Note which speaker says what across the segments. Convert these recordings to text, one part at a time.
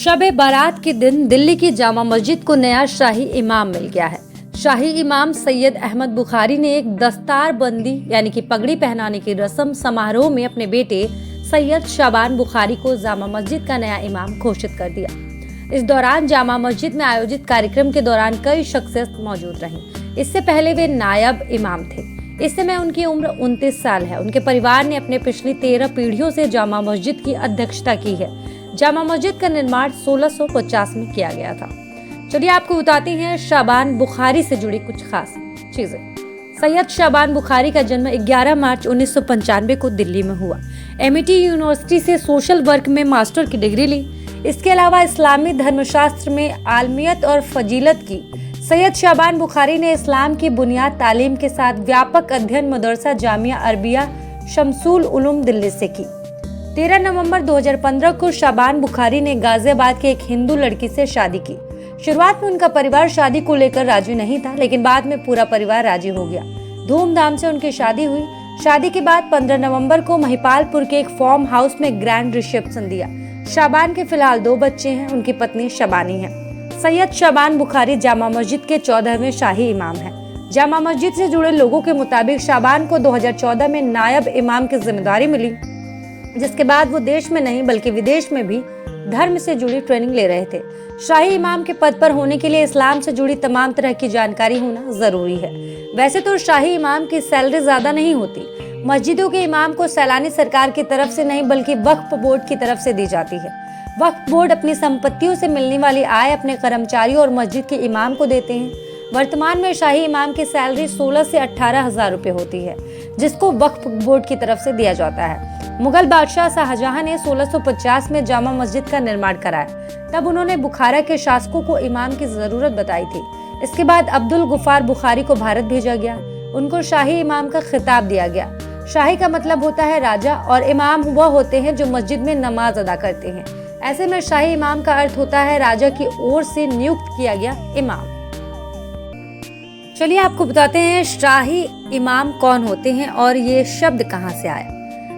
Speaker 1: शब बारात के दिन दिल्ली की जामा मस्जिद को नया शाही इमाम मिल गया है। शाही इमाम सैयद अहमद बुखारी ने एक दस्तार बंदी यानी कि पगड़ी पहनाने की रस्म समारोह में अपने बेटे सैयद शाबान बुखारी को जामा मस्जिद का नया इमाम घोषित कर दिया। इस दौरान जामा मस्जिद में आयोजित कार्यक्रम के दौरान कई शख्सियत मौजूद रहीं। इससे पहले वे नायब इमाम थे। इस समय उनकी उम्र 29 साल है। उनके परिवार ने अपने पिछली 13 पीढ़ियों से जामा मस्जिद की अध्यक्षता की है। जामा मस्जिद का निर्माण 1650 में किया गया था। चलिए आपको बताते हैं शाबान बुखारी से जुड़ी कुछ खास चीजें। सैयद शाबान बुखारी का जन्म 11 मार्च 1995 को दिल्ली में हुआ। एमिटी यूनिवर्सिटी से सोशल वर्क में मास्टर की डिग्री ली। इसके अलावा इस्लामी धर्मशास्त्र में आलमियत और फजीलत की। सैयद शाबान बुखारी ने इस्लाम की बुनियाद तालीम के साथ व्यापक अध्ययन मदरसा जामिया अरबिया शमसूल उलूम दिल्ली से की। 13 नवंबर 2015 को शाबान बुखारी ने गाजियाबाद के एक हिंदू लड़की से शादी की। शुरुआत में उनका परिवार शादी को लेकर राजी नहीं था, लेकिन बाद में पूरा परिवार राजी हो गया। धूमधाम से उनकी शादी हुई। शादी के बाद 15 नवंबर को महिपालपुर के एक फार्म हाउस में ग्रैंड रिसेप्शन दिया। शाबान के फिलहाल 2 बच्चे हैं। उनकी पत्नी शबानी है। सैयद शाबान बुखारी जामा मस्जिद के 14वें शाही इमाम हैं। जामा मस्जिद से जुड़े लोगों के मुताबिक शाबान को 2014 में नायब इमाम की जिम्मेदारी मिली, जिसके बाद वो देश में नहीं बल्कि विदेश में भी धर्म से जुड़ी ट्रेनिंग ले रहे थे। शाही इमाम के पद पर होने के लिए इस्लाम से जुड़ी तमाम तरह की जानकारी होना जरूरी है। वैसे तो शाही इमाम की सैलरी ज्यादा नहीं होती। मस्जिदों के इमाम को सैलानी सरकार की तरफ से नहीं बल्कि वक्फ बोर्ड की तरफ से दी जाती है। वक्फ बोर्ड अपनी संपत्तियों से मिलने वाली आय अपने कर्मचारियों और मस्जिद के इमाम को देते हैं। वर्तमान में शाही इमाम की सैलरी 16 से 18 हजार रुपए होती है, जिसको वक्फ बोर्ड की तरफ से दिया जाता है। मुगल बादशाह शाहजहां ने 1650 में जामा मस्जिद का निर्माण कराया। तब उन्होंने बुखारा के शासकों को इमाम की जरूरत बताई थी। इसके बाद अब्दुल गफ्फार बुखारी को भारत भेजा गया। उनको शाही इमाम का खिताब दिया गया। शाही का मतलब होता है राजा और इमाम वह होते हैं जो मस्जिद में नमाज अदा करते हैं। ऐसे में शाही इमाम का अर्थ होता है राजा की ओर से नियुक्त किया गया इमाम। चलिए आपको बताते हैं शाही इमाम कौन होते हैं और ये शब्द कहां से आया।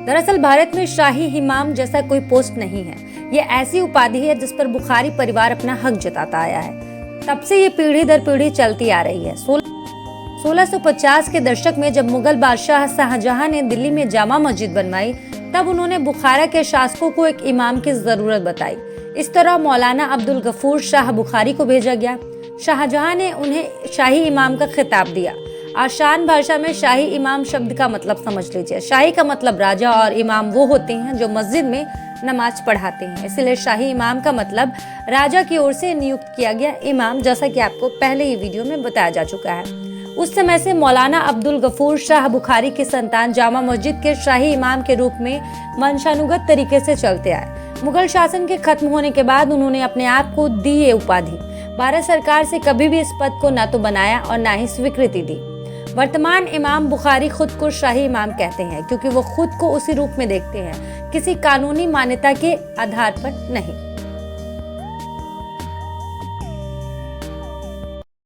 Speaker 1: दरअसल भारत में शाही इमाम जैसा कोई पोस्ट नहीं है। ये ऐसी उपाधि है जिस पर बुखारी परिवार अपना हक जताता आया है। तब से ये पीढ़ी दर पीढ़ी चलती आ रही है। 1650 के दशक में जब मुगल बादशाह शाहजहां ने दिल्ली में जामा मस्जिद बनवाई, तब उन्होंने बुखारा के शासकों को एक इमाम की जरूरत बताई। इस तरह मौलाना अब्दुल गफूर शाह बुखारी को भेजा गया। शाहजहां ने उन्हें शाही इमाम का खिताब दिया। आसान भाषा में शाही इमाम शब्द का मतलब समझ लीजिए। शाही का मतलब राजा और इमाम वो होते हैं जो मस्जिद में नमाज पढ़ाते हैं। इसलिए शाही इमाम का मतलब राजा की ओर से नियुक्त किया गया इमाम, जैसा कि आपको पहले ही वीडियो में बताया जा चुका है। उस समय से मौलाना अब्दुल गफूर शाह बुखारी की संतान जामा मस्जिद के शाही इमाम के रूप में वंशानुगत तरीके से चलते आए। मुगल शासन के खत्म होने के बाद उन्होंने अपने आप को दी ये उपाधि। भारत सरकार से कभी भी इस पद को न तो बनाया और न ही स्वीकृति दी। वर्तमान इमाम बुखारी खुद को शाही इमाम कहते हैं, क्योंकि वो खुद को उसी रूप में देखते हैं, किसी कानूनी मान्यता के आधार पर नहीं।